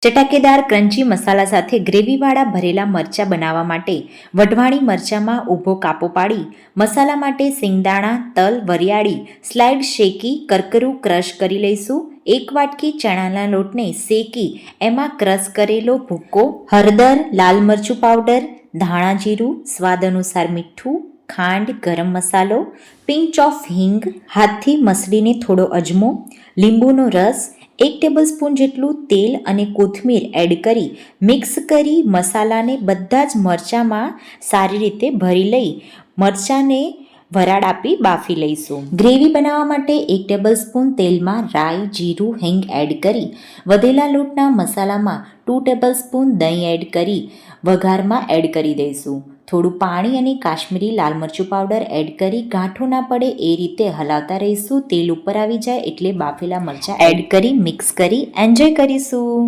ચટાકેદાર crunchy મસાલા સાથે ગ્રેવીવાળા ભરેલા મરચાં બનાવવા માટે વઢવાણી મરચાંમાં ઊભો કાપો પાડી મસાલા માટે સિંગદાણા, તલ, વરિયાળી સ્લાઇડ શેકી કરકરું ક્રશ કરી લઈશું. 1 વાટકી ચણાના લોટને શેકી એમાં ક્રશ કરેલો ભૂકો, હળદર, લાલ મરચું પાવડર, ધાણા જીરું, સ્વાદ અનુસાર મીઠું, ખાંડ, ગરમ મસાલો, પિંચ ઓફ હિંગ, હાથથી મસળીને થોડો અજમો, લીંબુનો રસ, 1 ટેબલસ્પૂન જેટલું તેલ અને કોથમીર એડ કરી મિક્સ કરી મસાલાને બધા જ મરચાંમાં સારી રીતે ભરી લઈ મરચાંને વરાળ આપી બાફી લઈશું. ગ્રેવી બનાવવા માટે 1 ટેબલસ્પૂન તેલમાં રાઈ, જીરું, હિંગ એડ કરી વધેલા લોટના મસાલામાં 2 ટેબલસ્પૂન દહીં એડ કરી વઘારમાં એડ કરી દઈશું. થોડું પાણી અને કાશ્મીરી લાલ મરચું પાવડર એડ કરી ગાંઠો ના પડે એ રીતે હલાવતા રહીશું. તેલ ઉપર આવી જાય એટલે બાફેલા મરચાં એડ કરી મિક્સ કરી એન્જોય કરીશું.